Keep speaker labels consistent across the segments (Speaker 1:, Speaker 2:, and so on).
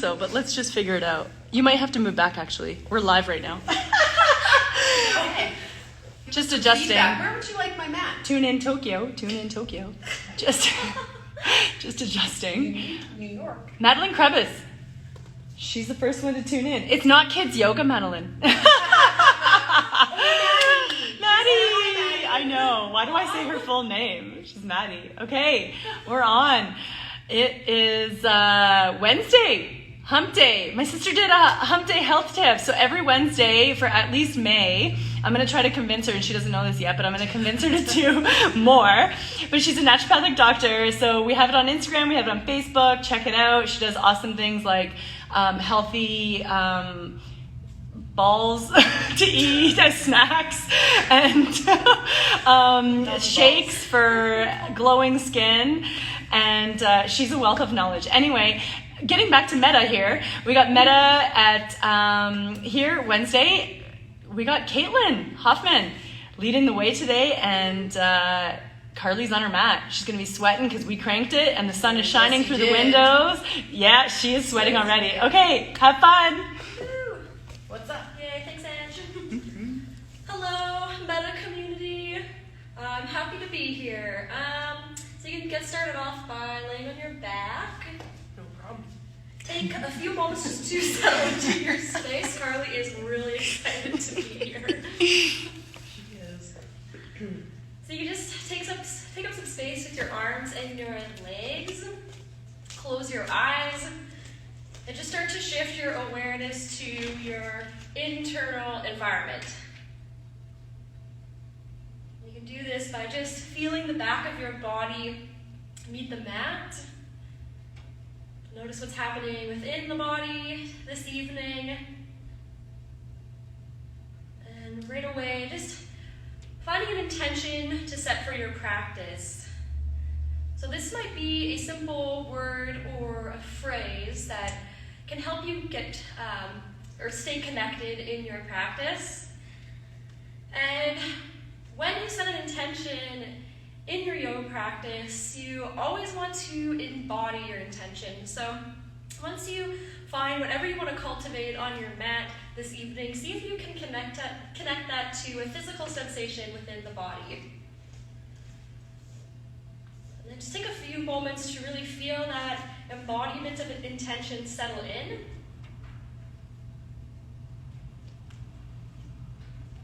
Speaker 1: so, but let's just figure it out. You might have to move back, actually. We're live right now.
Speaker 2: Okay.
Speaker 1: Just adjusting.
Speaker 2: Feedback. Where would you like my mat?
Speaker 1: Tune in Tokyo. Just adjusting.
Speaker 2: New York.
Speaker 1: Madeline Krebis. She's the first one to tune in. It's not kids yoga, Madeline.
Speaker 2: Maddie.
Speaker 1: I know. Why do I say her full name? She's Maddie. Okay, we're on. It is Wednesday, hump day. My sister did a hump day health tip. So every Wednesday for at least May, I'm going to try to convince her, and she doesn't know this yet, but I'm going to convince her to do more. But she's a naturopathic doctor, so we have it on Instagram, we have it on Facebook. Check it out. She does awesome things like healthy balls to eat as snacks, and shakes for glowing skin, and she's a wealth of knowledge. Anyway, getting back to Meta here, we got Meta at here Wednesday. We got Caitlin Hoffman leading the way today, and Carly's on her mat. She's going to be sweating because we cranked it, and the sun is shining through the windows. Yeah, she is sweating already. Okay, have fun.
Speaker 3: What's up? Yay, thanks, Ange. Hello, Meta community. I'm happy to be here. So you can get started off by laying on your back.
Speaker 2: No problem.
Speaker 3: Take a few moments just to settle into your space. Carly is really excited to be here.
Speaker 2: She is.
Speaker 3: So you just take up some space with your arms and your legs. Close your eyes. And just start to shift your awareness to your internal environment. You can do this by just feeling the back of your body meet the mat. Notice what's happening within the body this evening. And right away, just finding an intention to set for your practice. So this might be a simple word or a phrase that can help you get or stay connected in your practice. And when you set an intention in your yoga practice, you always want to embody your intention. So once you find whatever you want to cultivate on your mat this evening, see if you can connect that to a physical sensation within the body. And then just take a few moments to really feel that embodiment of an intention settle in.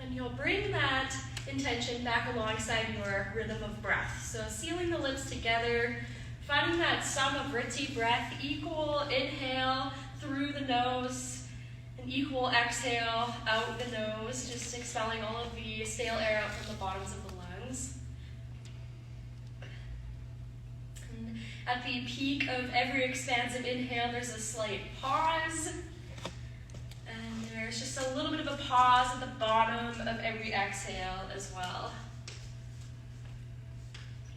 Speaker 3: And you'll bring that intention back alongside your rhythm of breath. So sealing the lips together, finding that Samavriti breath, equal inhale through the nose, and equal exhale out the nose, just expelling all of the stale air out from the bottoms of the lungs. And at the peak of every expansive inhale, there's a slight pause. And there's just a little bit of a pause at the bottom of every exhale as well.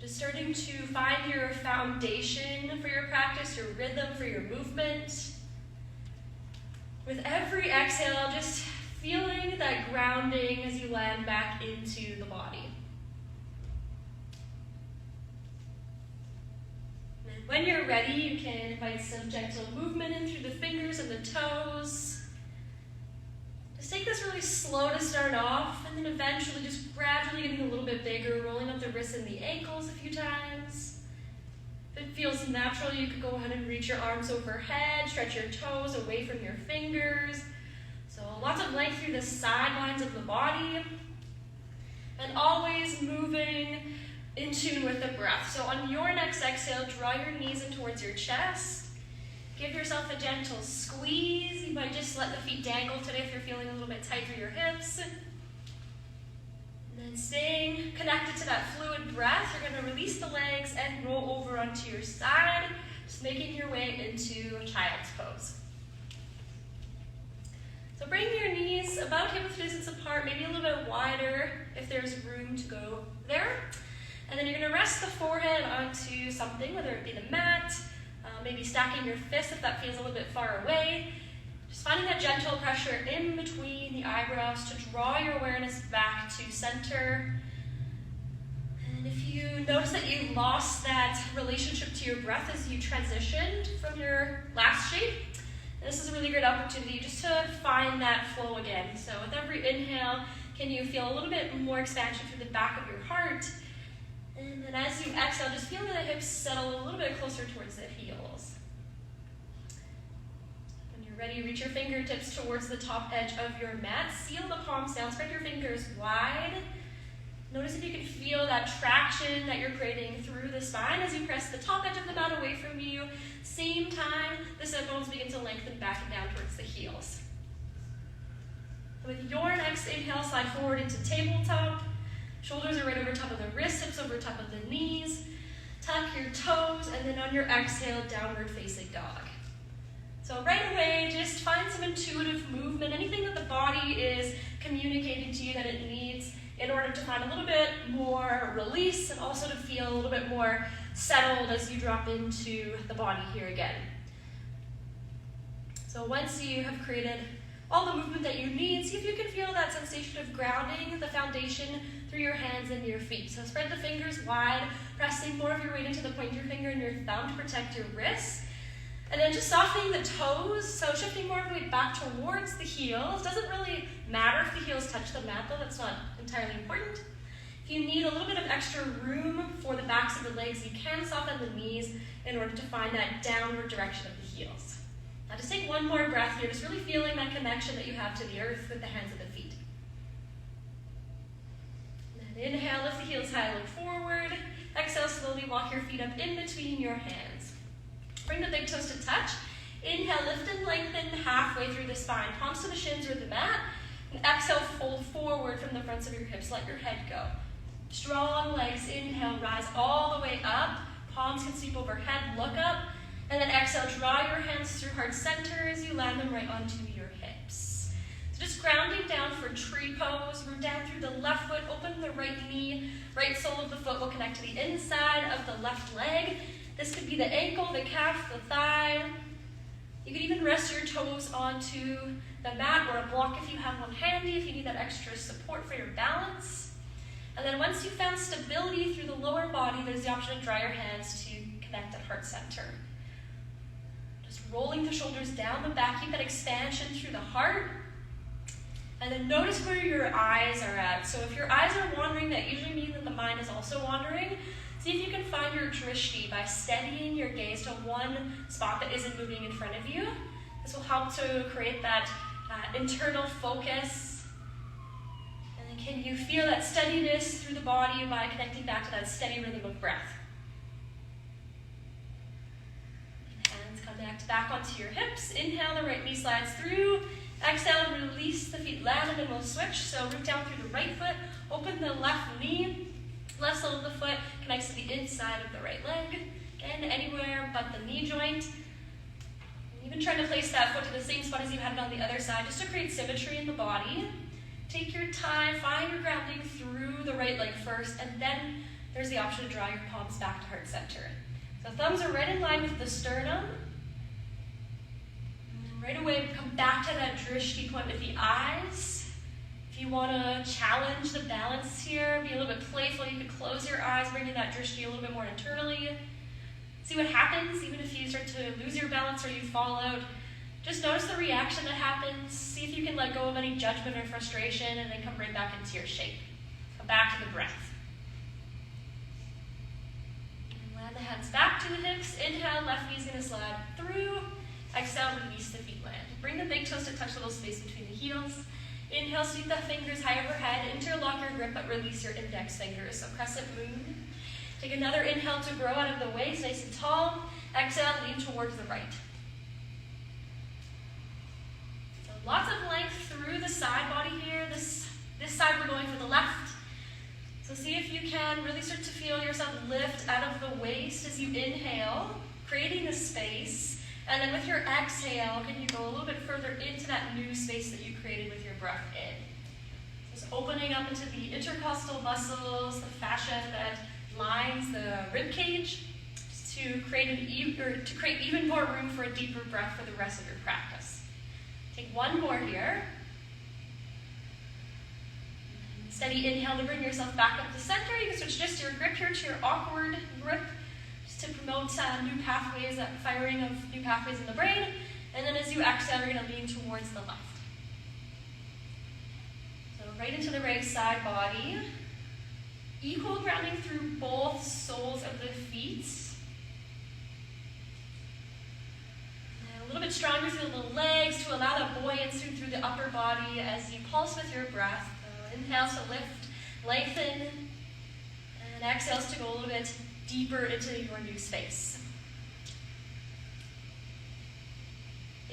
Speaker 3: Just starting to find your foundation for your practice, your rhythm for your movement. With every exhale, just feeling that grounding as you land back into the body. And when you're ready, you can invite some gentle movement in through the fingers and the toes. Just take this really slow to start off, and then eventually just gradually getting a little bit bigger, rolling up the wrists and the ankles a few times. If it feels natural, you could go ahead and reach your arms overhead, stretch your toes away from your fingers. So lots of length through the sidelines of the body. And always moving in tune with the breath. So on your next exhale, draw your knees in towards your chest. Give yourself a gentle squeeze. You might just let the feet dangle today if you're feeling a little bit tight through your hips. And then staying connected to that fluid breath, you're going to release the legs and roll over onto your side, just making your way into child's pose. So bring your knees about hip width distance apart, maybe a little bit wider if there's room to go there. And then you're going to rest the forehead onto something, whether it be the mat, maybe stacking your fists if that feels a little bit far away. Just finding that gentle pressure in between the eyebrows to draw your awareness back to center. And if you notice that you lost that relationship to your breath as you transitioned from your last shape, And this is a really great opportunity just to find that flow again. So with every inhale, can you feel a little bit more expansion through the back of your heart? And then as you exhale, just feel the hips settle a little bit closer towards the heels. When you're ready, reach your fingertips towards the top edge of your mat. Seal the palms down, spread your fingers wide. Notice if you can feel that traction that you're creating through the spine as you press the top edge of the mat away from you. Same time, the sit bones begin to lengthen back and down towards the heels. With your next inhale, slide forward into tabletop. Shoulders are right over top of the wrists, hips over top of the knees. Tuck your toes, and then on your exhale, downward facing dog. So right away, just find some intuitive movement, anything that the body is communicating to you that it needs in order to find a little bit more release and also to feel a little bit more settled as you drop into the body here again. So once you have created all the movement that you need, see if you can feel that sensation of grounding the foundation through your hands and your feet. So spread the fingers wide, pressing more of your weight into the pointer finger and your thumb to protect your wrists. And then just softening the toes, so shifting more of the weight back towards the heels. Doesn't really matter if the heels touch the mat though, that's not entirely important. If you need a little bit of extra room for the backs of the legs, you can soften the knees in order to find that downward direction of the heels. Now just take one more breath here, just really feeling that connection that you have to the earth with the hands and the feet. And then inhale, lift the heels high, look forward. Exhale, slowly walk your feet up in between your hands. Bring the big toes to touch. Inhale, lift and lengthen halfway through the spine. Palms to the shins or the mat. And exhale, fold forward from the fronts of your hips. Let your head go. Strong legs. Inhale, rise all the way up. Palms can sweep overhead. Look up. And then exhale, draw your hands through heart center as you land them right onto your hips. So just grounding down for tree pose. Root down through the left foot. Open the right knee. Right sole of the foot will connect to the inside of the left leg. This could be the ankle, the calf, the thigh. You could even rest your toes onto the mat or a block if you have one handy, if you need that extra support for your balance. And then once you've found stability through the lower body, there's the option to draw your hands to connect at heart center. Just rolling the shoulders down the back, keep that expansion through the heart. And then notice where your eyes are at. So if your eyes are wandering, that usually means that the mind is also wandering. See if you can find your drishti by steadying your gaze to one spot that isn't moving in front of you. This will help to create that internal focus. And then can you feel that steadiness through the body by connecting back to that steady rhythm of breath? Hands connect back onto your hips. Inhale, the right knee slides through. Exhale, release the feet, land, and then we'll switch. So root down through the right foot, open the left knee. Left sole of the foot connects to the inside of the right leg. Again, anywhere but the knee joint. Even trying to place that foot to the same spot as you had it on the other side, just to create symmetry in the body. Take your time, find your grounding through the right leg first, and then there's the option to draw your palms back to heart center. So thumbs are right in line with the sternum. And then right away, come back to that drishti point with the eyes. If you want to challenge the balance here, be a little bit playful, you could close your eyes, bringing that drishti a little bit more internally. See what happens, even if you start to lose your balance or you fall out. Just notice the reaction that happens. See if you can let go of any judgment or frustration and then come right back into your shape. Come back to the breath. And land the hands back to the hips. Inhale, left knee is going to slide through. Exhale, release the feet land. Bring the big toes to touch a little space between the heels. Inhale, sweep the fingers high overhead. Interlock your grip, but release your index fingers. So crescent moon. Take another inhale to grow out of the waist, nice and tall. Exhale, lean towards the right. So lots of length through the side body here. This side we're going for the left. So see if you can really start to feel yourself lift out of the waist as you inhale, creating the space. And then with your exhale, can you go a little bit further into that new space that you created with your breath in? Just opening up into the intercostal muscles, the fascia that lines the rib cage, just to create even more room for a deeper breath for the rest of your practice. Take one more here. Steady inhale to bring yourself back up to center. You can switch just your grip here to your awkward grip, to promote new pathways, that firing of new pathways in the brain. And then as you exhale, you're going to lean towards the left. So right into the right side body. Equal grounding through both soles of the feet. And a little bit stronger through the legs to allow that buoyancy through the upper body as you pulse with your breath. So inhales to lift, lengthen, and exhales to go a little bit deeper into your new space.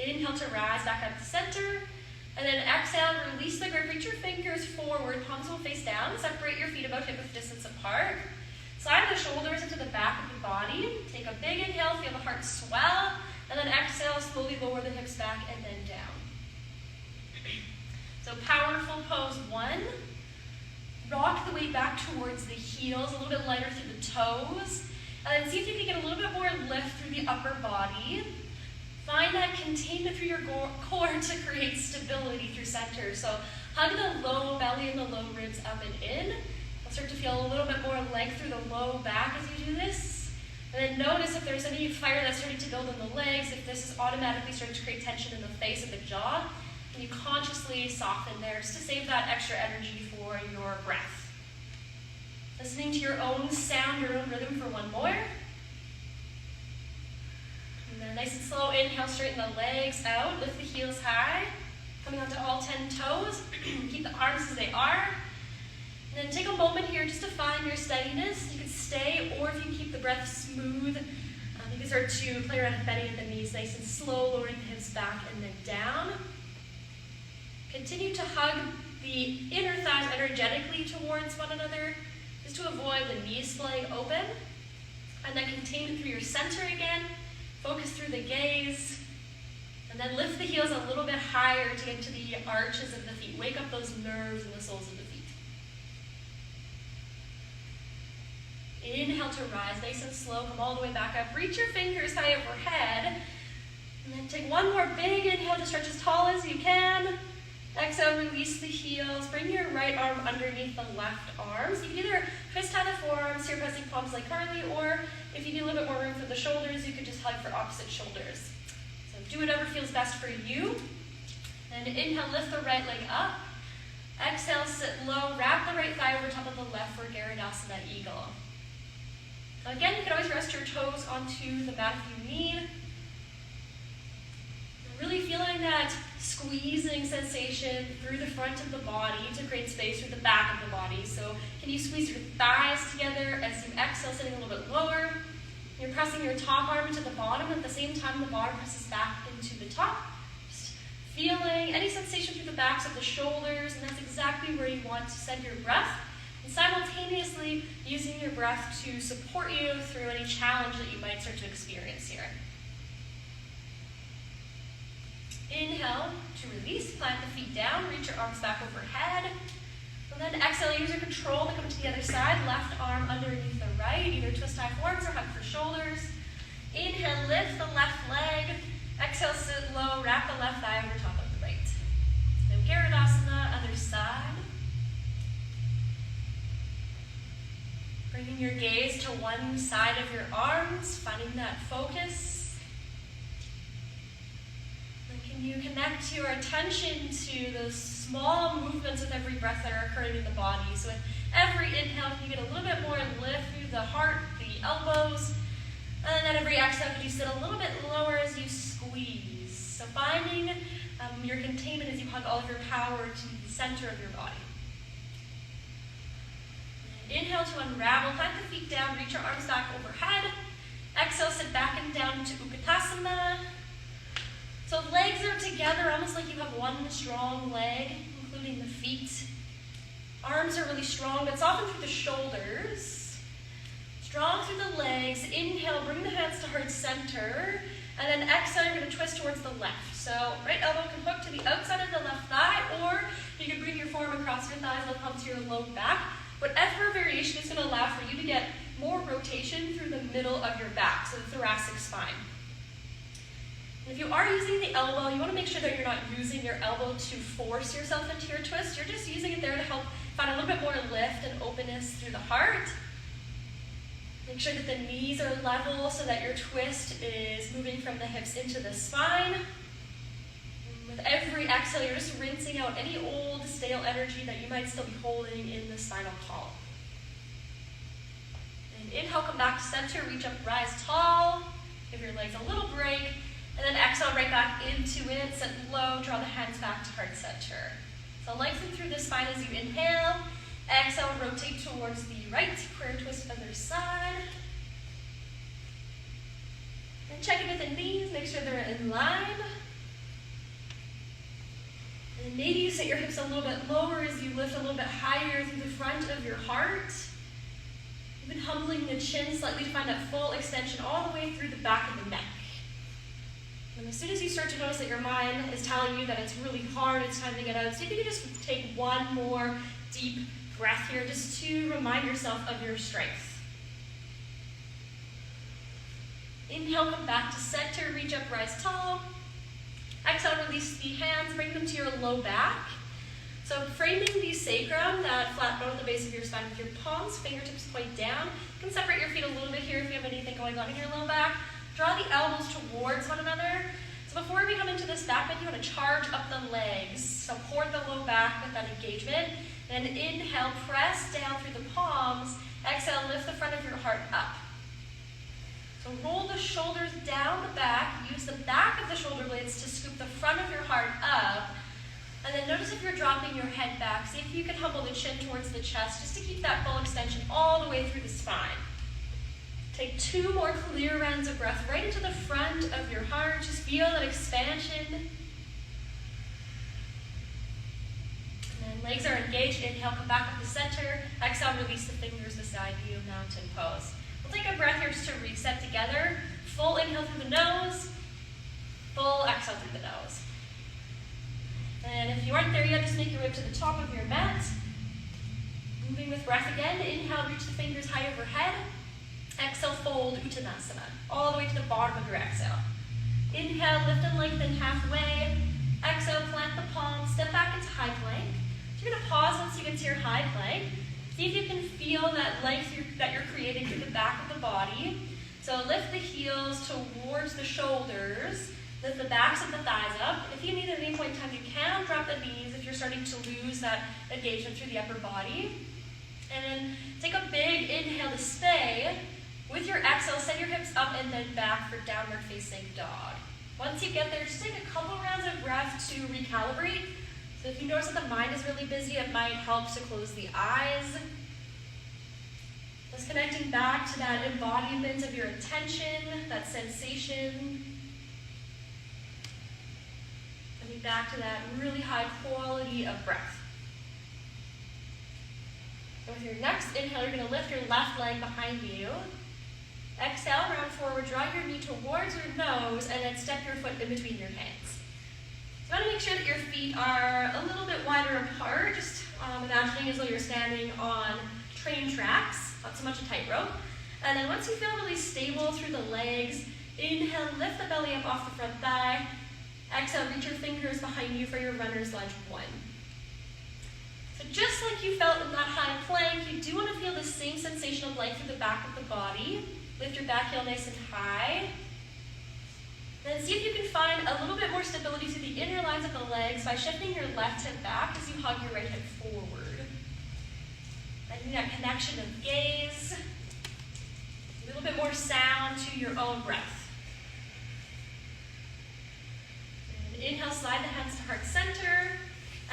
Speaker 3: Inhale to rise back up to center. And then exhale, release the grip, reach your fingers forward, palms will face down, separate your feet about hip width distance apart. Slide the shoulders into the back of the body. Take a big inhale, feel the heart swell, and then exhale, slowly lower the hips back and then down. So powerful pose 1. Rock the weight back towards the heels, a little bit lighter through the toes. And then see if you can get a little bit more lift through the upper body. Find that containment through your core to create stability through center. So hug the low belly and the low ribs up and in. You'll start to feel a little bit more length through the low back as you do this. And then notice if there's any fire that's starting to build in the legs, if this is automatically starting to create tension in the face of the jaw, and you consciously soften there just to save that extra energy for your breath. Listening to your own sound, your own rhythm for 1 more. And then nice and slow, inhale, straighten the legs out, lift the heels high, coming onto all 10 toes. Keep the arms as they are. And then take a moment here just to find your steadiness. You can stay, or if you keep the breath smooth, you can start to play around with bending at the knees, nice and slow, lowering the hips back and then down. Continue to hug the inner thighs energetically towards one another, just to avoid the knees splaying open. And then contain it through your center again. Focus through the gaze, and then lift the heels a little bit higher to get to the arches of the feet. Wake up those nerves in the soles of the feet. Inhale to rise, nice and slow. Come all the way back up. Reach your fingers high overhead, and then take 1 more big inhale to stretch as tall as you can. Exhale, release the heels. Bring your right arm underneath the left arm. So you can either twist tie the forearms here, pressing palms like currently, or if you need a little bit more room for the shoulders, you could just hug for opposite shoulders. So do whatever feels best for you. And inhale, lift the right leg up. Exhale, sit low. Wrap the right thigh over top of the left for Garudasana Eagle. Now again, you can always rest your toes onto the mat if you need. Really feeling that squeezing sensation through the front of the body to create space through the back of the body. So can you squeeze your thighs together as you exhale, sitting a little bit lower. You're pressing your top arm into the bottom. At the same time, the bottom presses back into the top. Just feeling any sensation through the backs of the shoulders, and that's exactly where you want to send your breath. And simultaneously using your breath to support you through any challenge that you might start to experience here. Inhale to release, plant the feet down, reach your arms back overhead. And then exhale, use your control to come to the other side, left arm underneath the right, either twist tie forwards or hug for shoulders. Inhale, lift the left leg. Exhale, sit low, wrap the left thigh over top of the right. So Garudasana, other side. Bringing your gaze to one side of your arms, finding that focus. Can you connect your attention to those small movements with every breath that are occurring in the body? So with every inhale, can you get a little bit more lift through the heart, the elbows, and then every exhale, can you sit a little bit lower as you squeeze? So finding your containment as you hug all of your power to the center of your body. And inhale to unravel, plant the feet down, reach your arms back overhead. Exhale, sit back and down to Utkatasana. So legs are together, almost like you have one strong leg, including the feet. Arms are really strong, but soften through the shoulders. Strong through the legs. Inhale, bring the hands to heart center. And then exhale, you're going to twist towards the left. So right elbow can hook to the outside of the left thigh, or you can bring your forearm across your thighs, left palm to your low back. Whatever variation is going to allow for you to get more rotation through the middle of your back, so the thoracic spine. If you are using the elbow, you want to make sure that you're not using your elbow to force yourself into your twist. You're just using it there to help find a little bit more lift and openness through the heart. Make sure that the knees are level so that your twist is moving from the hips into the spine. exhale, you're just rinsing out any old, stale energy that you might still be holding in the spinal column. And inhale, come back to center, reach up, rise tall. Give your legs a little break. And then exhale right back into it, sit low, draw the hands back to heart center. So lengthen through the spine as you inhale. Exhale, rotate towards the right, prayer twist other side. And check in with the knees, make sure they're in line. And maybe you sit your hips a little bit lower as you lift a little bit higher through the front of your heart. Even humbling the chin slightly to find that full extension all the way through the back of the neck. And as soon as you start to notice that your mind is telling you that it's really hard, it's time to get out, see if you can just take one more deep breath here just to remind yourself of your strength. Inhale, come back to center, reach up, rise tall. Exhale, release the hands, bring them to your low back. So framing the sacrum, that flat bone at the base of your spine with your palms, fingertips point down. You can separate your feet a little bit here if you have anything going on in your low back. Draw the elbows towards one another. So before we come into this back bend, you want to charge up the legs. Support the low back with that engagement. Then inhale, press down through the palms. Exhale, lift the front of your heart up. So roll the shoulders down the back. Use the back of the shoulder blades to scoop the front of your heart up. And then notice if you're dropping your head back. See if you can humble the chin towards the chest just to keep that full extension all the way through the spine. Take 2 more clear rounds of breath right into the front of your heart. Just feel that expansion. And then legs are engaged. Inhale, come back up to center. Exhale, release the fingers beside you, mountain pose. We'll take a breath here just to reset together. Full inhale through the nose. Full exhale through the nose. And if you aren't there yet, just make your way up to the top of your mat. Moving with breath again. Inhale, reach the fingers high overhead. Exhale, fold Uttanasana, all the way to the bottom of your exhale. Inhale, lift and lengthen halfway. Exhale, plant the palms, step back into high plank. So you're going to pause once you get to your high plank. See if you can feel that length that you're creating through the back of the body. So lift the heels towards the shoulders. Lift the backs of the thighs up. If you need at any point in time, you can drop the knees if you're starting to lose that engagement through the upper body. And then take a big inhale to stay. With your exhale, send your hips up and then back for downward facing dog. Once you get there, just take a couple rounds of breath to recalibrate. So if you notice that the mind is really busy, it might help to close the eyes. Just connecting back to that embodiment of your attention, that sensation. Coming back to that really high quality of breath. And with your next inhale, you're going to lift your left leg behind you. Exhale, round forward, draw your knee towards your nose, and then step your foot in between your hands. So you want to make sure that your feet are a little bit wider apart, just imagining as though you're standing on train tracks, not so much a tightrope. And then once you feel really stable through the legs, inhale, lift the belly up off the front thigh. Exhale, reach your fingers behind you for your runner's lunge 1. So just like you felt in that high plank, you do want to feel the same sensation of length through the back of the body. Lift your back heel nice and high. Then see if you can find a little bit more stability through the inner lines of the legs by shifting your left hip back as you hug your right hip forward. Finding that connection of gaze. A little bit more sound to your own breath. And inhale, slide the hands to heart center.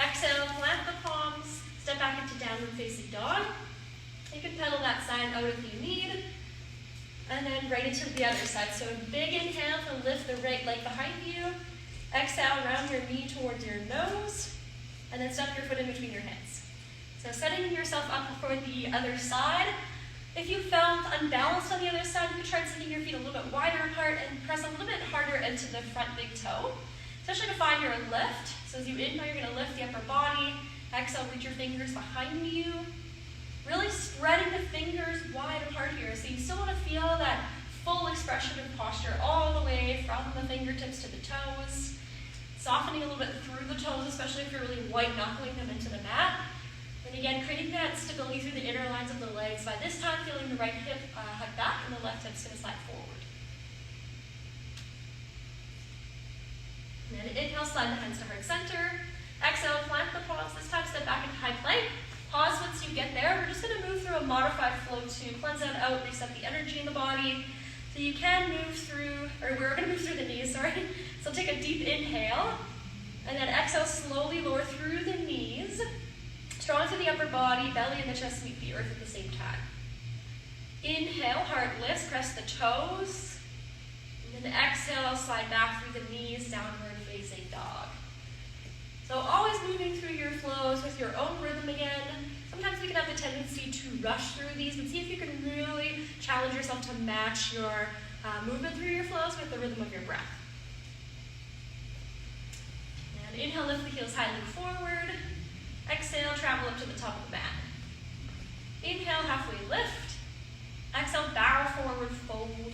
Speaker 3: Exhale, plant the palms. Step back into downward facing dog. You can pedal that side out if you need. And then right into the other side. So big inhale to lift the right leg behind you. Exhale, round your knee towards your nose. And then step your foot in between your hands. So setting yourself up for the other side. If you felt unbalanced on the other side, you could try sending your feet a little bit wider apart and press a little bit harder into the front big toe. Especially to find your lift. So as you inhale, you're going to lift the upper body. Exhale, reach your fingers behind you. Really spreading the fingers wide apart here. So you still want to feel that full expression of posture all the way from the fingertips to the toes. Softening a little bit through the toes, especially if you're really white knuckling them into the mat. And again, creating that stability through the inner lines of the legs. By this time, feeling the right hip hug back and the left hip's going to slide forward. And then inhale, slide the hands to heart center. exhale, plant the palms. This time, step back into high plank. Pause once you get there. We're just going to move through a modified flow to cleanse that out, reset the energy in the body. So you can move through, or we're going to move through the knees, sorry. So take a deep inhale, and then exhale, slowly lower through the knees. Strong through the upper body, belly and the chest meet the earth at the same time. Inhale, heart lifts, press the toes. And then exhale, slide back through the knees, downward facing dog. So always moving through your flows with your own rhythm again. Sometimes we can have the tendency to rush through these, but see if you can really challenge yourself to match your movement through your flows with the rhythm of your breath. And inhale, lift the heels high, look forward. Exhale, travel up to the top of the mat. Inhale, halfway lift. Exhale, bow forward, fold.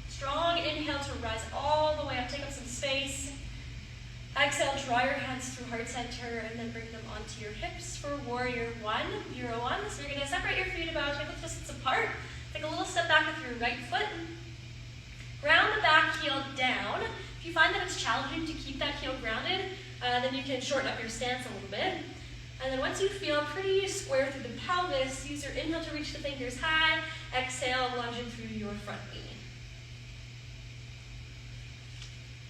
Speaker 3: Strong inhale to rise all the way up, take up some space. Exhale, draw your hands through heart center and then bring them onto your hips for warrior one, 0-1. So you're going to separate your feet about hip width distance apart. Take a little step back with your right foot. Ground the back heel down. If you find that it's challenging to keep that heel grounded, then you can shorten up your stance a little bit. And then once you feel pretty square through the pelvis, use your inhale to reach the fingers high. Exhale, lunging through your front knee.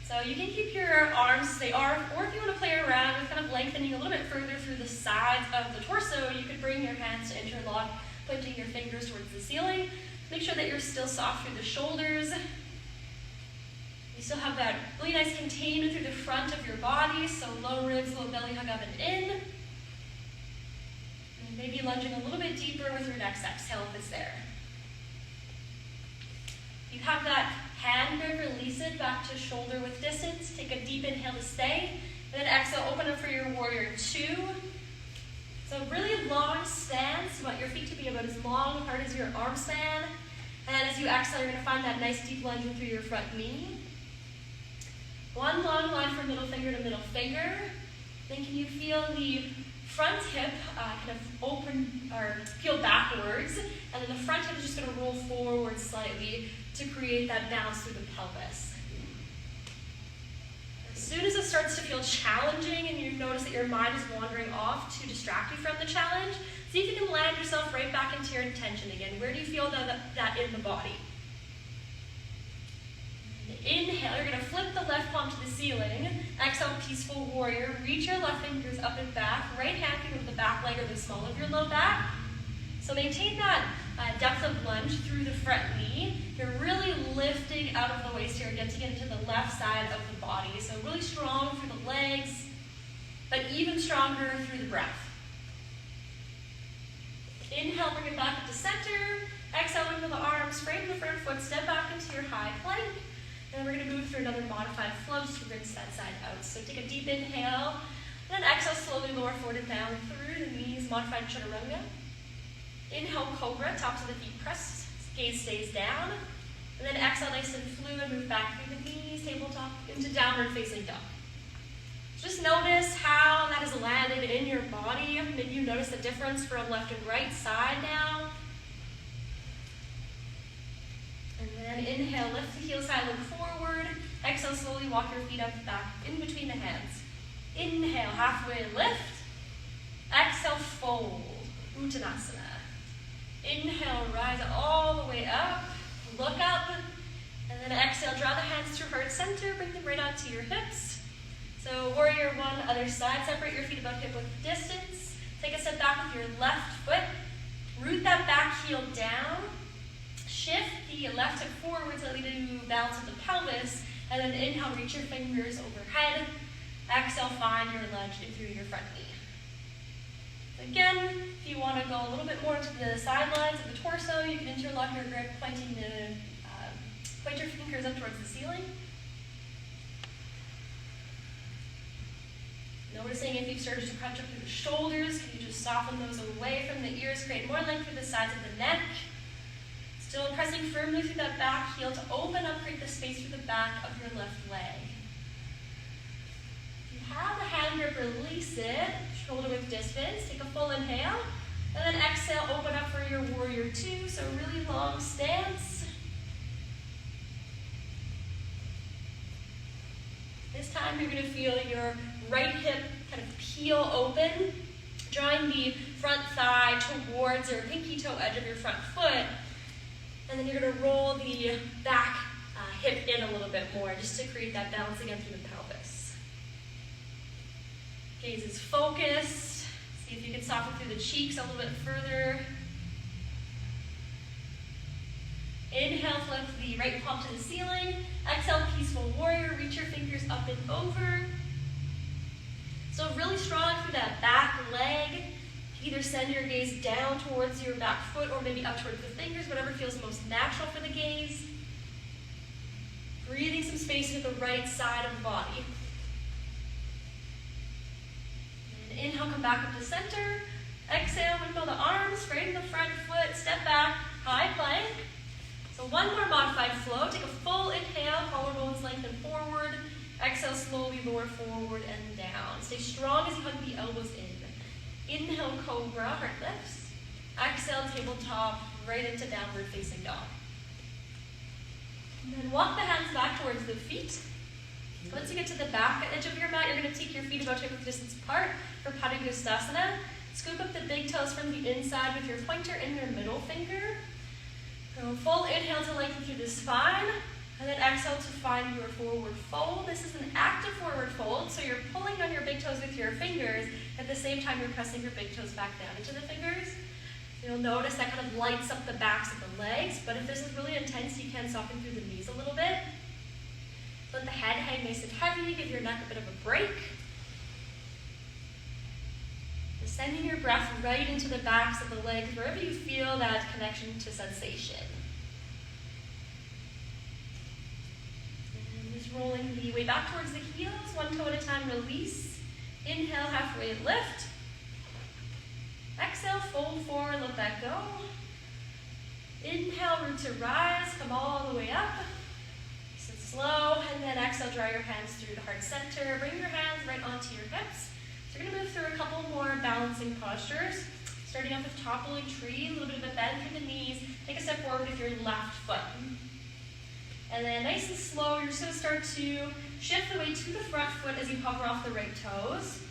Speaker 3: So you can keep your arms as they are, or if you want to play around with kind of lengthening a little bit further through the sides of the torso, you could bring your hands to interlock, pointing your fingers towards the ceiling. Make sure that you're still soft through the shoulders. You still have that really nice containment through the front of your body, so low ribs, low belly hug up and in. And maybe lunging a little bit deeper with your next exhale if it's there. You have that hand grip, release it back to shoulder width distance. Take a deep inhale to stay. And then exhale, open up for your warrior two. So really long stance. You want your feet to be about as long apart as your arm span. And as you exhale, you're going to find that nice deep lunging through your front knee. One long line from middle finger to middle finger. Then can you feel the front hip kind of open or peel backwards, and then the front hip is just going to roll forward slightly to create that bounce through the pelvis. As soon as it starts to feel challenging and you notice that your mind is wandering off to distract you from the challenge, see if you can land yourself right back into your intention again. Where do you feel that in the body? Inhale, you're going to flip the left palm to the ceiling. Exhale, peaceful warrior. Reach your left fingers up and back. Right hand can go to the back leg or the small of your low back. So maintain that depth of lunge through the front knee. You're really lifting out of the waist here again to get into the left side of the body. So really strong through the legs, but even stronger through the breath. Inhale, bring it back up to center. Exhale, into the arms, frame the front foot, step back into your high plank. And we're going to move through another modified flow just to rinse that side out. So take a deep inhale, and then exhale, slowly lower forward and down through the knees, modified chaturanga. Inhale, cobra, tops of the feet pressed, gaze stays down. And then exhale, nice and fluid, move back through the knees, tabletop, into downward facing dog. Just notice how that has landed in your body. Maybe you notice the difference from left and right side now. And then inhale, lift the heels high, look forward. Exhale, slowly walk your feet up, back, in between the hands. Inhale, halfway lift. Exhale, fold, Uttanasana. Inhale, rise all the way up, look up. And then exhale, draw the hands to heart center, bring them right onto your hips. So warrior one, other side, separate your feet about hip width distance. Take a step back with your left foot. Root that back heel down. Shift the left hip forward slightly to balance of the pelvis, and then inhale, reach your fingers overhead. Exhale, find your lunge in through your front knee. Again, if you want to go a little bit more to the sidelines of the torso, you can interlock your grip, point your fingers up towards the ceiling. Noticing if you've started to crunch up through the shoulders, can you just soften those away from the ears, create more length through the sides of the neck. Still pressing firmly through that back heel to open up, create the space through the back of your left leg. If you have the hand grip, release it, shoulder width distance, take a full inhale, and then exhale, open up for your warrior two, so really long stance. This time you're going to feel your right hip kind of heel open, drawing the front thigh towards your pinky toe edge of your front foot. And then you're going to roll the back hip in a little bit more just to create that balance again through the pelvis. Gaze is focused. See if you can soften through the cheeks a little bit further. Inhale, lift the right palm to the ceiling. Exhale, peaceful warrior. Reach your fingers up and over. So really strong through that back leg. Either send your gaze down towards your back foot or maybe up towards the fingers, whatever feels most natural for the gaze. Breathing some space into the right side of the body. And inhale, come back up to center. Exhale, windmill the arms, straighten the front foot, step back, high plank. So one more modified flow. Take a full inhale, collarbones lengthen forward. Exhale, slowly lower forward and down. Stay strong as you hug the elbows in. Inhale, cobra, heart lifts. Exhale, tabletop, right into downward facing dog. And then walk the hands back towards the feet. Once you get to the back edge of your mat, you're going to take your feet about hip distance apart for Padangusthasana. Scoop up the big toes from the inside with your pointer and your middle finger. So full inhale to lengthen through the spine. And then exhale to find your forward fold. This is an active forward fold, so you're pulling on your big toes with your fingers. At the same time, you're pressing your big toes back down into the fingers. You'll notice that kind of lights up the backs of the legs, but if this is really intense, you can soften through the knees a little bit. Let the head hang nice and heavy, give your neck a bit of a break. Just sending your breath right into the backs of the legs, wherever you feel that connection to sensation. Rolling the way back towards the heels, one toe at a time, release. Inhale, halfway lift. Exhale, fold forward, let that go. Inhale, root to rise, come all the way up. Sit slow, and then exhale, draw your hands through the heart center. Bring your hands right onto your hips. So you're gonna move through a couple more balancing postures. Starting off with toppling tree, a little bit of a bend through the knees. Take a step forward with your left foot. And then nice and slow, you're just going to start to shift the weight to the front foot as you hover off the right toes.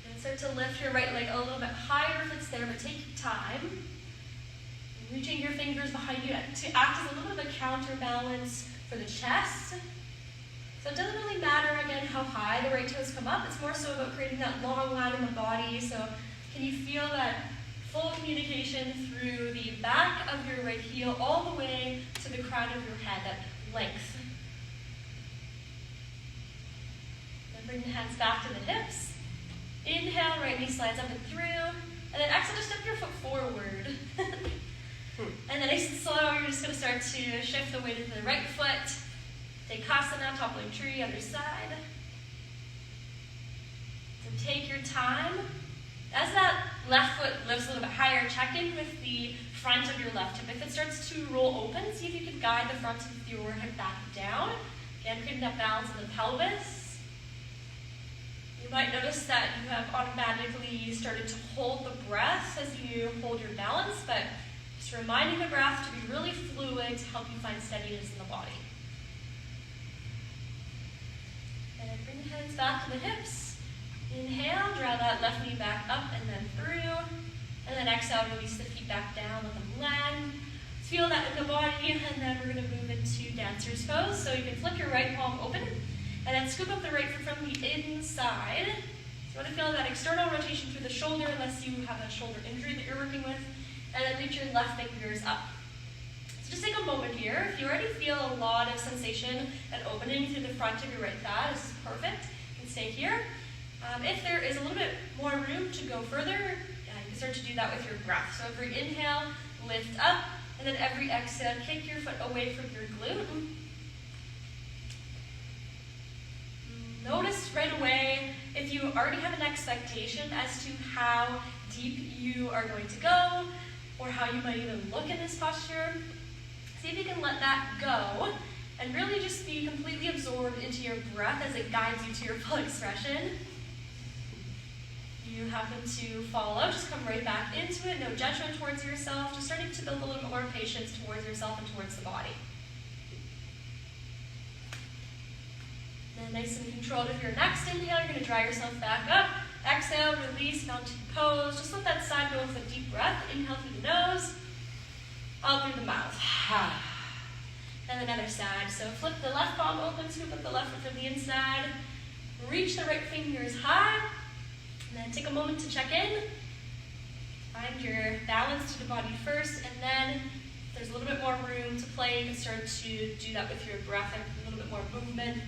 Speaker 3: And start to lift your right leg a little bit higher if it's there, but take your time. Reaching your fingers behind you to act as a little bit of a counterbalance for the chest. So it doesn't really matter, again, how high the right toes come up. It's more so about creating that long line in the body. So can you feel that full communication through the back of your right heel all the way to the crown of your head, that length. Then bring the hands back to the hips. Inhale, right knee slides up and through. And then exhale, just step your foot forward. And then nice and slow, you're just going to start to shift the weight into the right foot. Take Hasana, toppling tree, other side. So take your time. As that left foot lifts a little bit higher, check in with the front of your left hip. If it starts to roll open, see if you can guide the front of your hip back down. Again, creating that balance in the pelvis. You might notice that you have automatically started to hold the breath as you hold your balance, but just reminding the breath to be really fluid to help you find steadiness in the body. And bring the hands back to the hips. Inhale, draw that left knee back up and then through. And then exhale, release the feet back down, let them land. Feel that in the body, and then we're going to move into dancer's pose. So you can flip your right palm open, and then scoop up the right foot from the inside. So you want to feel that external rotation through the shoulder, unless you have a shoulder injury that you're working with. And then reach your left fingers up. So just take a moment here. If you already feel a lot of sensation and opening through the front of your right thigh, this is perfect. You can stay here. If there is a little bit more room to go further, you can start to do that with your breath. So every inhale, lift up, and then every exhale, kick your foot away from your glute. Notice right away if you already have an expectation as to how deep you are going to go, or how you might even look in this posture. See if you can let that go, and really just be completely absorbed into your breath as it guides you to your full expression. You happen to follow, just come right back into it, no judgment towards yourself, just starting to build a little bit more patience towards yourself and towards the body. Then nice and controlled with your next inhale, you're going to draw yourself back up, exhale, release, mountain pose. Just let that side go with a deep breath. Inhale through the nose, out through the mouth. And another side. So flip the left palm open, scoop up the left foot from the inside. Reach the right fingers high. And then take a moment to check in. Find your balance to the body first, and then if there's a little bit more room to play, you can start to do that with your breath, like a little bit more movement.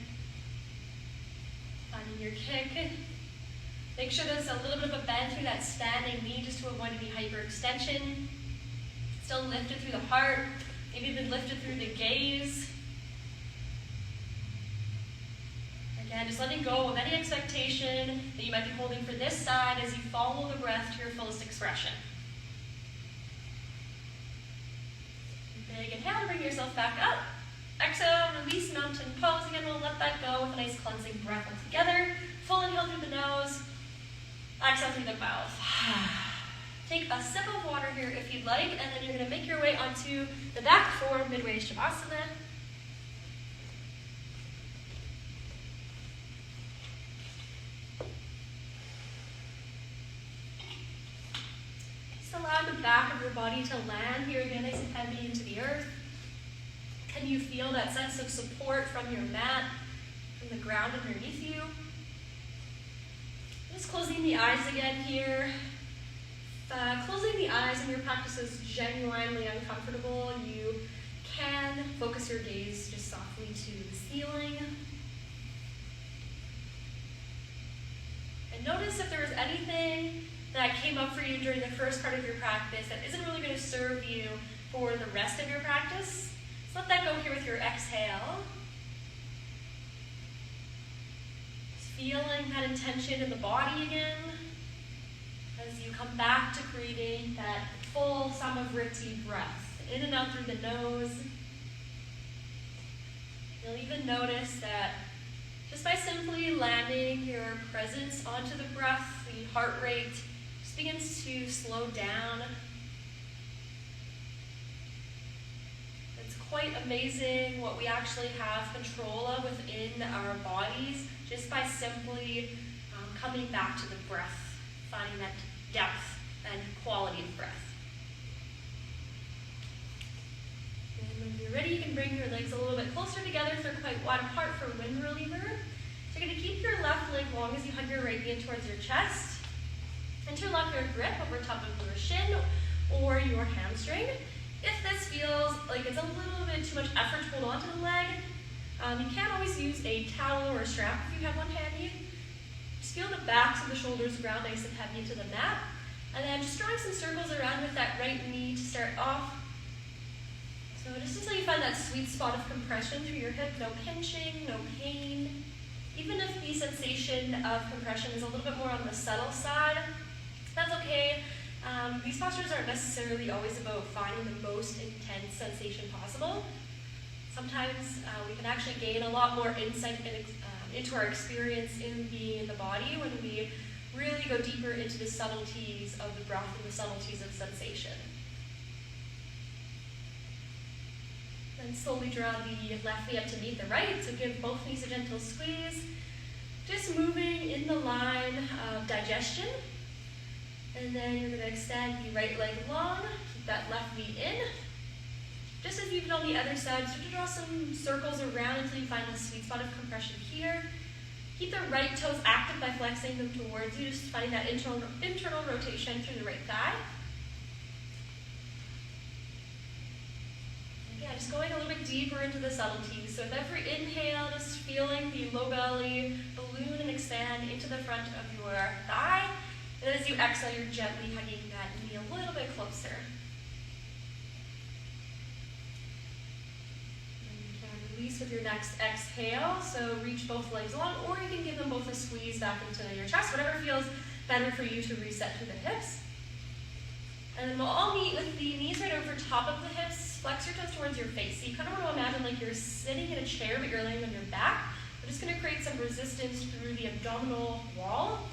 Speaker 3: Finding your kick. Make sure there's a little bit of a bend through that standing knee just to avoid any hyperextension. Still lifted through the heart, maybe even lifted through the gaze. Again, just letting go of any expectation that you might be holding for this side as you follow the breath to your fullest expression. Big inhale, bring yourself back up. Exhale, release, mountain pose. Again, we'll let that go with a nice cleansing breath altogether. Full inhale through the nose. Exhale through the mouth. Take a sip of water here if you'd like, and then you're going to make your way onto the back for midway Shavasana. Just allow the back of your body to land here again nice and heavy into the earth. Can you feel that sense of support from your mat, from the ground underneath you? Just closing the eyes again here. Closing the eyes in your practice is genuinely uncomfortable. You can focus your gaze just softly to the ceiling. And notice if there was anything that came up for you during the first part of your practice that isn't really going to serve you for the rest of your practice. So let that go here with your exhale. Just feeling that intention in the body again as you come back to creating that full Samavriti breath. In and out through the nose. You'll even notice that just by simply landing your presence onto the breath, the heart rate just begins to slow down. It's quite amazing what we actually have control of within our bodies just by simply coming back to the breath, finding that depth and quality of breath. And when you're ready, you can bring your legs a little bit closer together so they're quite wide apart for wind reliever. So you're going to keep your left leg long as you hug your right knee in towards your chest. Interlock your grip over top of your shin or your hamstring. If this feels like it's a little bit too much effort to hold on to the leg, you can always use a towel or a strap if you have one handy. Just feel the backs of the shoulders ground nice and heavy into the mat. And then just drawing some circles around with that right knee to start off. So just until you find that sweet spot of compression through your hip, no pinching, no pain. Even if the sensation of compression is a little bit more on the subtle side, that's okay. These postures aren't necessarily always about finding the most intense sensation possible. Sometimes we can actually gain a lot more insight into our experience in being in the body when we really go deeper into the subtleties of the breath and the subtleties of sensation. Then slowly draw the left knee up to meet the right, so give both knees a gentle squeeze. Just moving in the line of digestion. And then you're going to extend the right leg long, keep that left knee in. Just as you've done on the other side, start to draw some circles around until you find the sweet spot of compression here. Keep the right toes active by flexing them towards you, just finding that internal rotation through the right thigh. Again, just going a little bit deeper into the subtleties. So with every inhale, just feeling the low belly balloon and expand into the front of your thigh. And as you exhale, you're gently hugging that knee a little bit closer. And you can release with your next exhale. So reach both legs long, or you can give them both a squeeze back into your chest, whatever feels better for you to reset through the hips. And then we'll all meet with the knees right over top of the hips. Flex your toes towards your face. So you kind of want to imagine like you're sitting in a chair, but you're laying on your back. We're just going to create some resistance through the abdominal wall.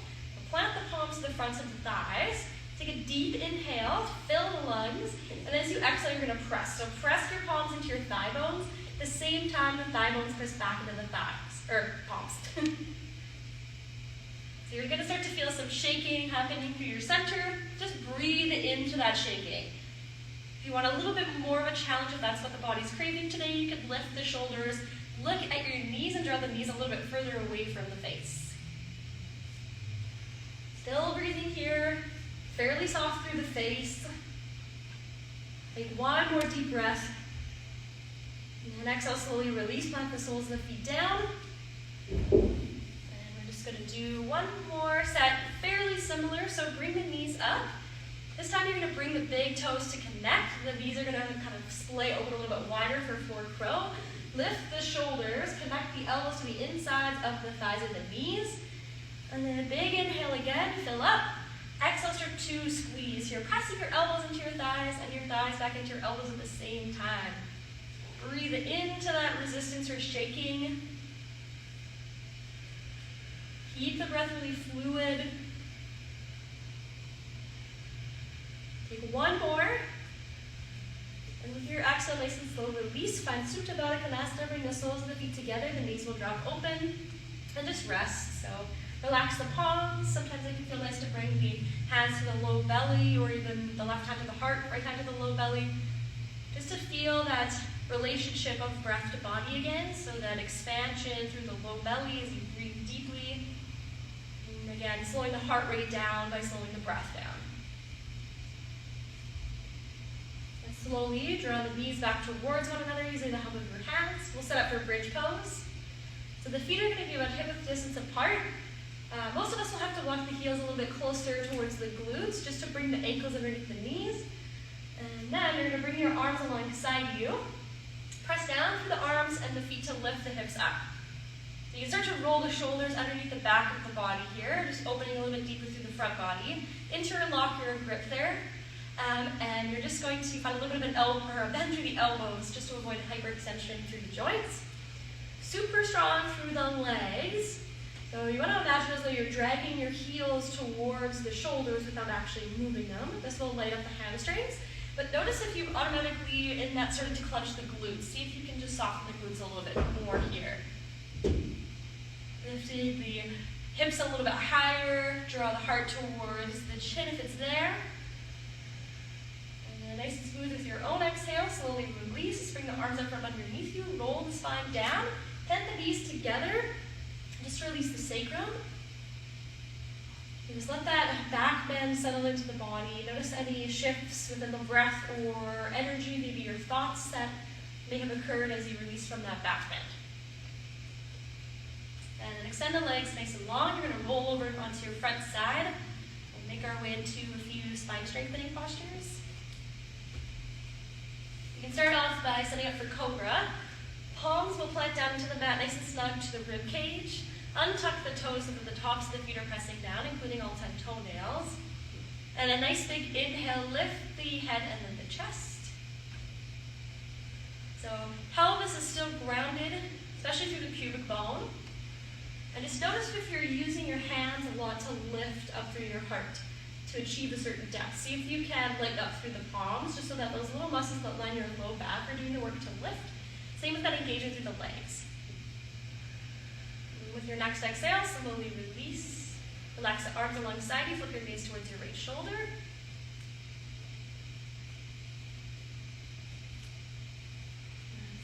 Speaker 3: Plant the palms to the fronts of the thighs. Take a deep inhale, fill the lungs, and as you exhale, you're going to press. So press your palms into your thigh bones. At the same time, the thigh bones press back into the thighs, or palms. So you're going to start to feel some shaking happening through your center. Just breathe into that shaking. If you want a little bit more of a challenge, if that's what the body's craving today, you could lift the shoulders, look at your knees, and draw the knees a little bit further away from the face. Still breathing here, fairly soft through the face. Take one more deep breath. And then exhale, slowly release, plant the soles of the feet down. And we're just going to do one more set, fairly similar. So bring the knees up. This time you're going to bring the big toes to connect. The knees are going to kind of splay open a little bit wider for forward crow. Lift the shoulders, connect the elbows to the insides of the thighs and the knees. And then a big inhale again, fill up. Exhale, start to squeeze here, pressing your elbows into your thighs and your thighs back into your elbows at the same time. Breathe into that resistance or shaking. Keep the breath really fluid. Take one more. And with your exhale, nice and slow release. Find Supta Baddha Konasana. Bring the soles of the feet together. The knees will drop open. And just rest. So relax the palms. Sometimes it can feel nice to bring the hands to the low belly, or even the left hand to the heart, right hand to the low belly. Just to feel that relationship of breath to body again. So that expansion through the low belly as you breathe deeply. And again, slowing the heart rate down by slowing the breath down. And slowly draw the knees back towards one another using the help of your hands. We'll set up for bridge pose. So the feet are going to be about hip-width distance apart. Most of us will have to walk the heels a little bit closer towards the glutes just to bring the ankles underneath the knees. And then you're going to bring your arms alongside you. Press down through the arms and the feet to lift the hips up. So you can start to roll the shoulders underneath the back of the body here, just opening a little bit deeper through the front body. Interlock your grip there. And you're just going to find a little bit of an elbow or a bend through the elbows just to avoid hyperextension through the joints. Super strong through the legs. So you want to imagine as though you're dragging your heels towards the shoulders without actually moving them. This will light up the hamstrings. But notice if you automatically, in that, started to clench the glutes. See if you can just soften the glutes a little bit more here. Lifting the hips a little bit higher. Draw the heart towards the chin if it's there. And then nice and smooth with your own exhale. Slowly release. Bring the arms up from underneath you. Roll the spine down. Bend the knees together. Just release the sacrum. And just let that back bend settle into the body. Notice any shifts within the breath or energy, maybe your thoughts that may have occurred as you release from that back bend. And then extend the legs nice and long. You're going to roll over onto your front side and make our way into a few spine strengthening postures. You can start off by setting up for Cobra. Palms will plant down into the mat nice and snug to the rib cage. Untuck the toes so that the tops of the feet are pressing down, including all 10 toenails. And a nice big inhale, lift the head and then the chest. So pelvis is still grounded, especially through the pubic bone. And just notice if you're using your hands a lot to lift up through your heart to achieve a certain depth. See if you can light up through the palms, just so that those little muscles that line your low back are doing the work to lift. Same with that engaging through the legs. And with your next exhale, slowly release. Relax the arms alongside you, flip your gaze towards your right shoulder.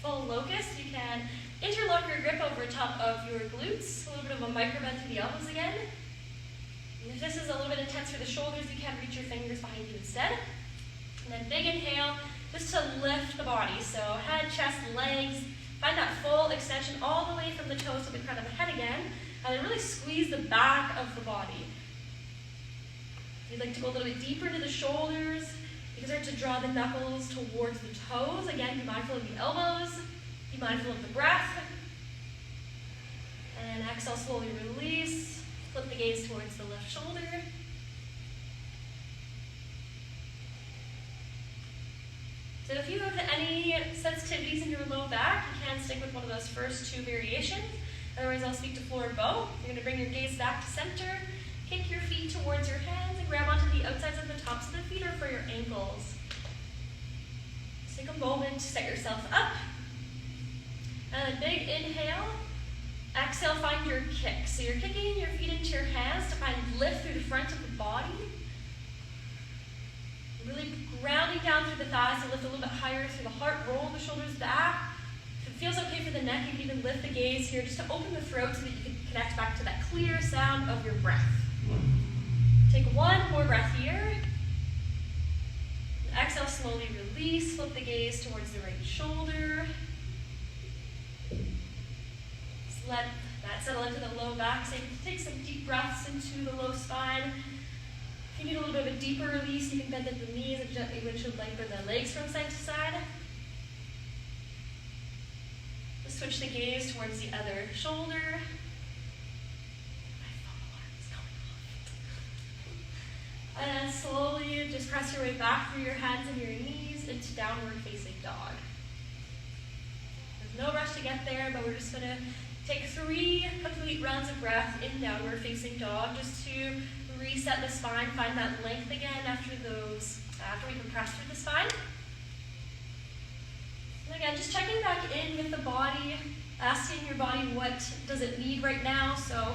Speaker 3: Full locust, you can interlock your grip over top of your glutes, a little bit of a micro bend through the elbows again. And if this is a little bit intense for the shoulders, you can reach your fingers behind you instead. And then big inhale, just to lift the body. So head, chest, legs. Find that full extension all the way from the toes to the crown of the head again. And then really squeeze the back of the body. If you'd like to go a little bit deeper into the shoulders, you can start to draw the knuckles towards the toes. Again, be mindful of the elbows. Be mindful of the breath. And exhale, slowly release. Flip the gaze towards the left shoulder. So if you have any sensitivities in your low back, you can stick with one of those first two variations. Otherwise, I'll speak to forward bow. You're going to bring your gaze back to center, kick your feet towards your hands, and grab onto the outsides of the tops of the feet or for your ankles. Just take a moment to set yourself up. And a big inhale. Exhale, find your kick. So you're kicking your feet into your hands to down through the thighs to lift a little bit higher through the heart. Roll the shoulders back. If it feels okay for the neck, you can even lift the gaze here just to open the throat so that you can connect back to that clear sound of your breath. Take one more breath here. And exhale, slowly release. Flip the gaze towards the right shoulder. Just let that settle into the low back. So take some deep breaths into the low spine. If you need a little bit of a deeper release, you can bend at the knees and gently windshield lengthen the legs from side to side. Just switch the gaze towards the other shoulder. And then slowly just press your way back through your hands and your knees into downward facing dog. There's no rush to get there, but we're just going to take 3 complete rounds of breath in downward facing dog just to reset the spine, find that length again after we compress through the spine. And again, just checking back in with the body, asking your body what does it need right now. So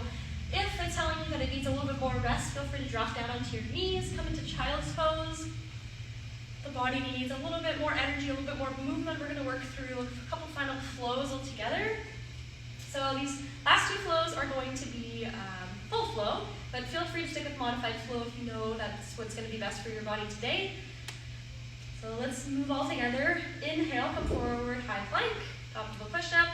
Speaker 3: if it's telling you that it needs a little bit more rest, feel free to drop down onto your knees, come into child's pose. The body needs a little bit more energy, a little bit more movement. We're going to work through a couple final flows altogether. So these last 2 flows are going to be full flow, but feel free to stick with modified flow if you know that's what's going to be best for your body today. So let's move all together. Inhale, come forward, high plank, optimal push-up.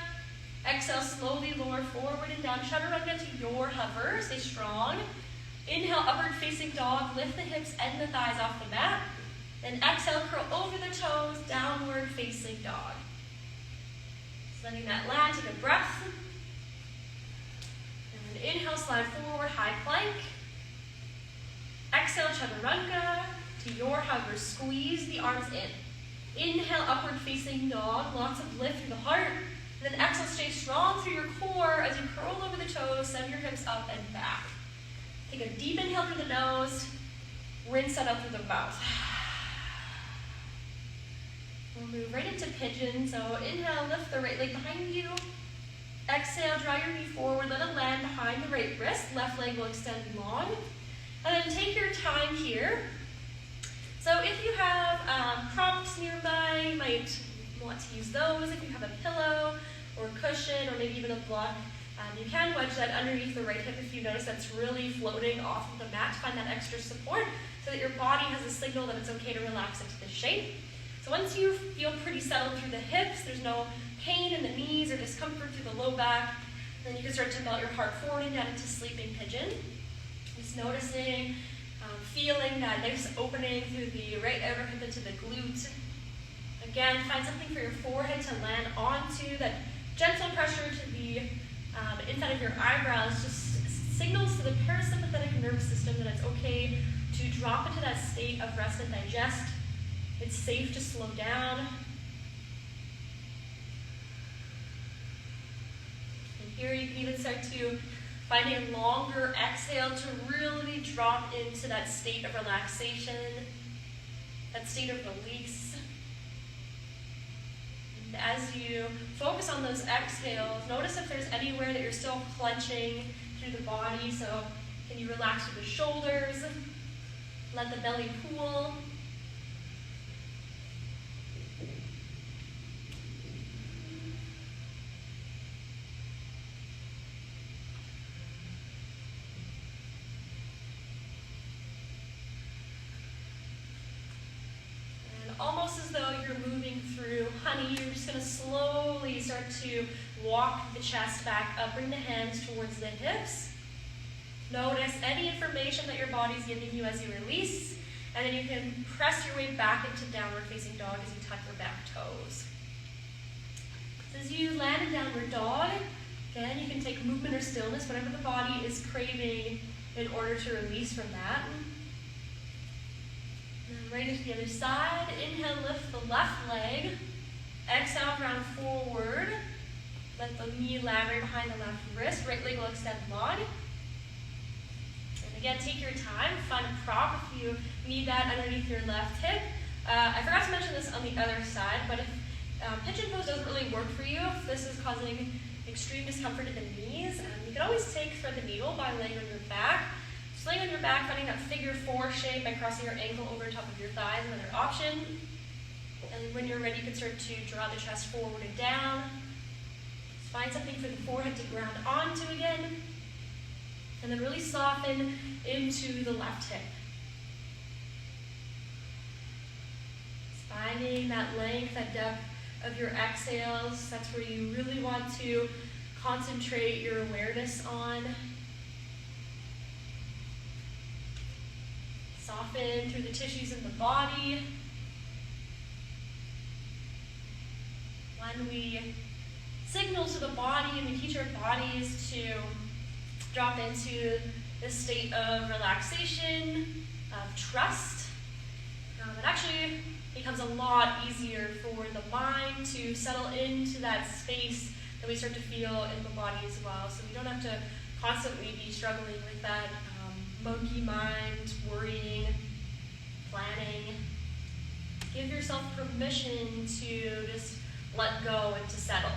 Speaker 3: Exhale, slowly lower forward and down, chaturanga to your hover, stay strong. Inhale, upward facing dog, lift the hips and the thighs off the mat. Then exhale, curl over the toes, downward facing dog. Just letting that land, take a breath. And then inhale, slide forward, high plank. Exhale, chaturanga to your hover, squeeze the arms in. Inhale, upward facing dog, lots of lift through the heart. And then exhale, stay strong through your core as you curl over the toes, send your hips up and back. Take a deep inhale through the nose, rinse that out through the mouth. We'll move right into pigeon. So inhale, lift the right leg behind you. Exhale, draw your knee forward, let it land behind the right wrist. Left leg will extend long. And then take your time here. So if you have props nearby, you might want to use those. If you have a pillow or a cushion or maybe even a block, you can wedge that underneath the right hip if you notice that's really floating off of the mat to find that extra support so that your body has a signal that it's okay to relax into this shape. So once you feel pretty settled through the hips, there's no pain in the knees or discomfort through the low back, then you can start to melt your heart forward and down into sleeping pigeon. Just noticing, feeling that nice opening through the right outer hip into the glute. Again, find something for your forehead to land onto. That gentle pressure to the inside of your eyebrows just signals to the parasympathetic nervous system that it's okay to drop into that state of rest and digest. It's safe to slow down. And here you can even start to find a longer exhale to really drop into that state of relaxation, that state of release. And as you focus on those exhales, notice if there's anywhere that you're still clenching through the body. So can you relax through the shoulders? Let the belly pool. Almost as though you're moving through honey, you're just going to slowly start to walk the chest back up, bring the hands towards the hips. Notice any information that your body's giving you as you release, and then you can press your way back into downward facing dog as you tuck your back toes. So as you land in downward dog, again, you can take movement or stillness, whatever the body is craving in order to release from that. Right into the other side. Inhale, lift the left leg. Exhale, round forward. Let the knee land right behind the left wrist. Right leg will extend long. And again, take your time. Find a prop if you need that underneath your left hip. I forgot to mention this on the other side, but if pigeon pose doesn't really work for you, if this is causing extreme discomfort in the knees, you can always take thread the needle by laying on your back. Just laying on your back, finding that figure 4 shape by crossing your ankle over top of your thighs, another option. And when you're ready, you can start to draw the chest forward and down. Just find something for the forehead to ground onto again. And then really soften into the left hip. Just finding that length, that depth of your exhales. That's where you really want to concentrate your awareness on. Soften through the tissues in the body. When we signal to the body and we teach our bodies to drop into this state of relaxation, of trust, it actually becomes a lot easier for the mind to settle into that space that we start to feel in the body as well. So we don't have to constantly be struggling with that monkey mind, worrying, planning. Give yourself permission to just let go and to settle.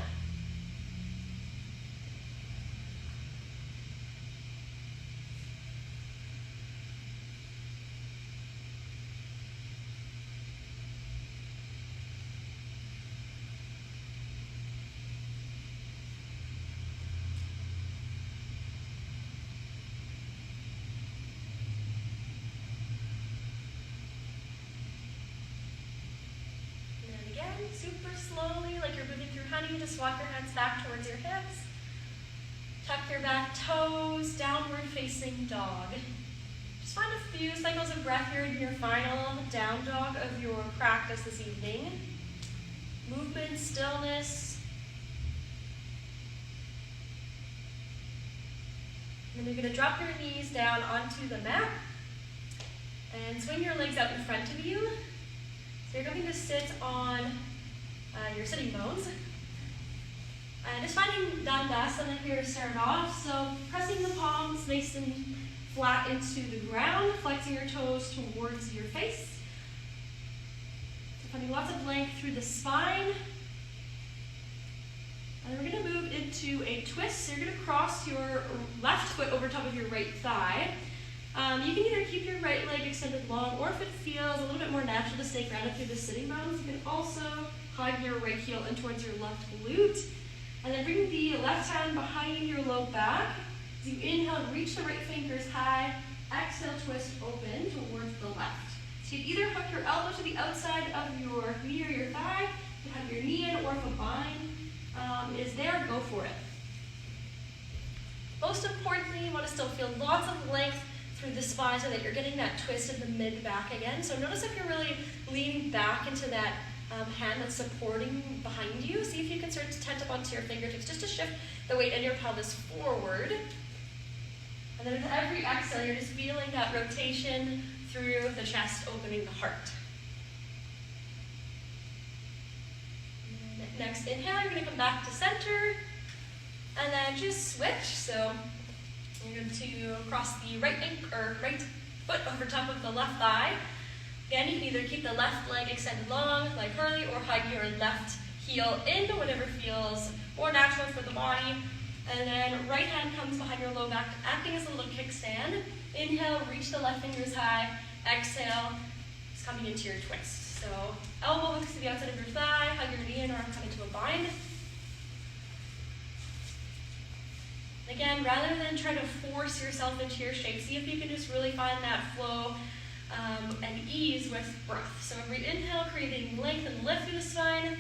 Speaker 3: Super slowly, like you're moving through honey, just walk your hands back towards your hips. Tuck your back toes, downward facing dog. Just find a few cycles of breath here in your final down dog of your practice this evening. Movement, stillness. And then you're going to drop your knees down onto the mat and swing your legs out in front of you. So you're going to sit on your sitting bones. And just finding Dandasana here to start off. So pressing the palms nice and flat into the ground, flexing your toes towards your face. So finding lots of length through the spine. And then we're going to move into a twist. So you're going to cross your left foot over top of your right thigh. You can either keep your right leg extended long, or if it feels a little bit more natural to stay grounded through the sitting bones, you can also hug your right heel in towards your left glute. And then bring the left hand behind your low back. As you inhale, reach the right fingers high. Exhale, twist open towards the left. So you can either hook your elbow to the outside of your knee or your thigh. You can have your knee in, or if a bind is there, go for it. Most importantly, you want to still feel lots of length through the spine so that you're getting that twist in the mid-back again. So notice if you're really leaning back into that hand that's supporting behind you. See if you can start to tent up onto your fingertips just to shift the weight in your pelvis forward. And then with every exhale, you're just feeling that rotation through the chest, opening the heart. And next inhale, you're going to come back to center. And then just switch. So you're going to cross the right foot over top of the left thigh. Again, you can either keep the left leg extended long, like Hurley, or hug your left heel in, whatever feels more natural for the body. And then right hand comes behind your low back, acting as a little kickstand. Inhale, reach the left fingers high. Exhale, just coming into your twist. So elbow hooks to the outside of your thigh, hug your knee in, or come into a bind. Again, rather than try to force yourself into your shape, see if you can just really find that flow and ease with breath. So every inhale, creating length and lift through the spine, and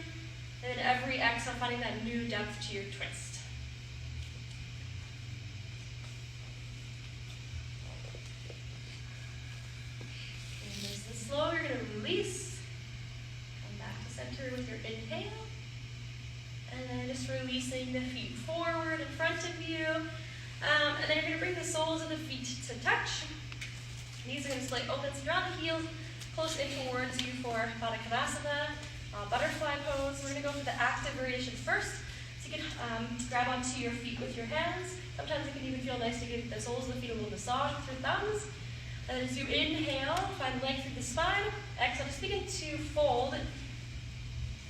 Speaker 3: then every exhale, finding that new depth to your twist. And nice and slow, you're going to release. Come back to center with your inhale. And then just releasing the feet forward in front of you. And then you're going to bring the soles of the feet to touch. Knees are going to slightly open, so draw the heels close in towards you for Baddha Konasana, butterfly pose. We're going to go for the active variation first. So you can grab onto your feet with your hands. Sometimes it can even feel nice to give the soles of the feet a little massage with your thumbs. And as you inhale, find length through the spine. Exhale, just begin to fold.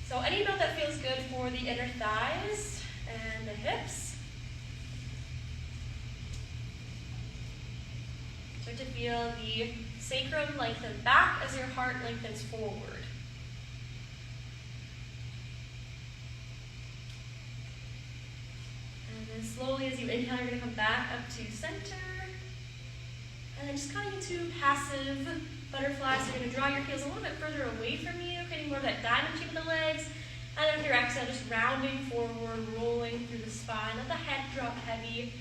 Speaker 3: So any amount that feels good for the inner thighs and the hips. Start to feel the sacrum lengthen back as your heart lengthens forward. And then slowly as you inhale, you're going to come back up to center. And then just coming into passive butterfly. So you're going to draw your heels a little bit further away from you, creating more of that diamond shape of the legs. And then with your exhale, just rounding forward, rolling through the spine. Let the head drop heavy.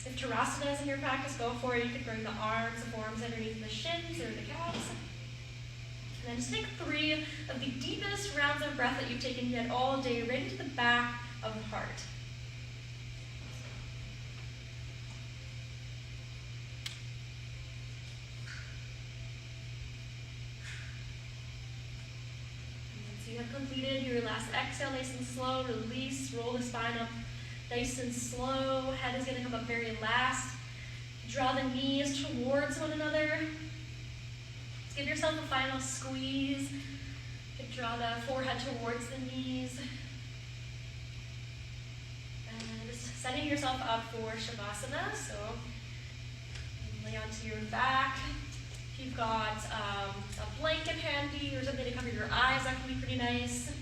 Speaker 3: If Tarasana is in your practice, go for it. You can bring the arms, the forearms underneath the shins or the calves. And then just take 3 of the deepest rounds of breath that you've taken yet all day, right into the back of the heart. You have completed your last exhale, nice and slow. Release, roll the spine up nice and slow. Head is going to come up very last. Draw the knees towards one another. Just give yourself a final squeeze. You can draw the forehead towards the knees. And just setting yourself up for Shavasana. So lay onto your back. If you've got a blanket handy or something to cover your eyes, that can be pretty nice.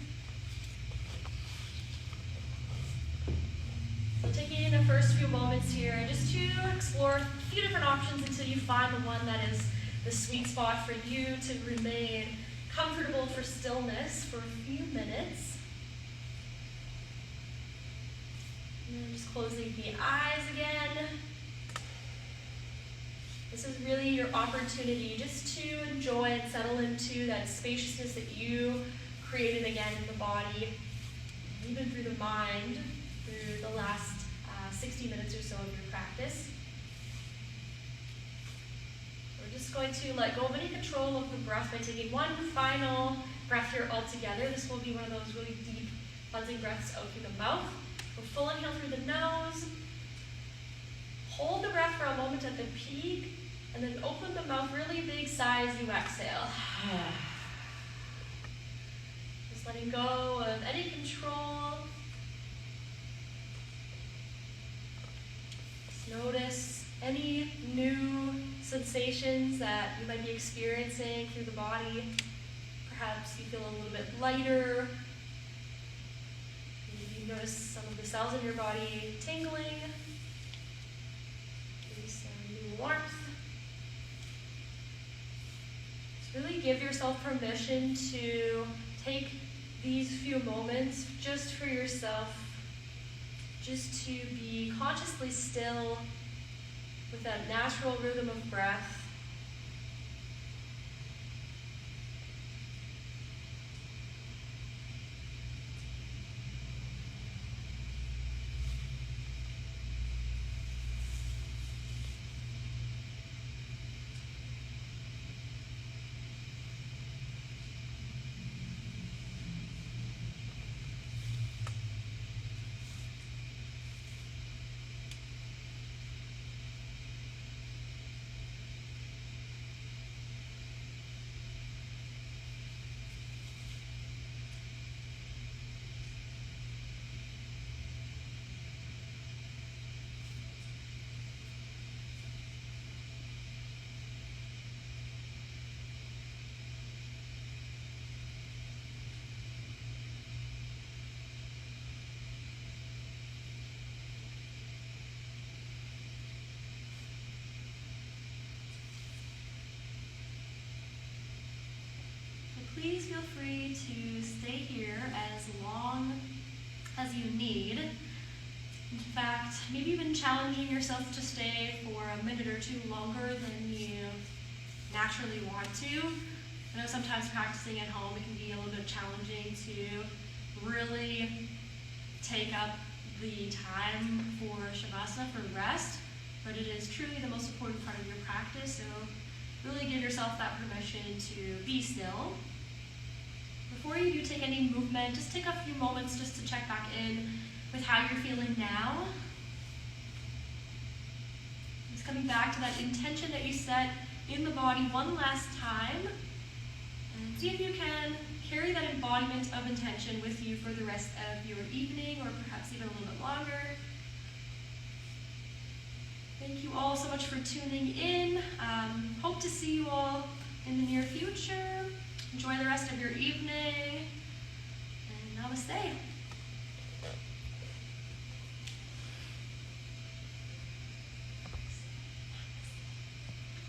Speaker 3: So taking the first few moments here just to explore a few different options until you find the one that is the sweet spot for you to remain comfortable for stillness for a few minutes. And then just closing the eyes again. This is really your opportunity just to enjoy and settle into that spaciousness that you created again in the body, even through the mind, through the last 60 minutes or so of your practice. We're just going to let go of any control of the breath by taking one final breath here all together. This will be one of those really deep cleansing breaths out through the mouth. So full inhale through the nose. Hold the breath for a moment at the peak, and then open the mouth really big sigh as you exhale. Just letting go of any control. Just notice any new sensations that you might be experiencing through the body. Perhaps you feel a little bit lighter. Maybe you notice some of the cells in your body tingling. Warmth. Just really give yourself permission to take these few moments just for yourself, just to be consciously still with that natural rhythm of breath. Please feel free to stay here as long as you need. In fact, maybe even challenging yourself to stay for a minute or two longer than you naturally want to. I know sometimes practicing at home, it can be a little bit challenging to really take up the time for Shavasana, for rest, but it is truly the most important part of your practice, so really give yourself that permission to be still. Before you do take any movement, just take a few moments just to check back in with how you're feeling now. Just coming back to that intention that you set in the body one last time. And see if you can carry that embodiment of intention with you for the rest of your evening, or perhaps even a little bit longer. Thank you all so much for tuning in. Hope to see you all in the near future. Enjoy the rest of your evening. And namaste.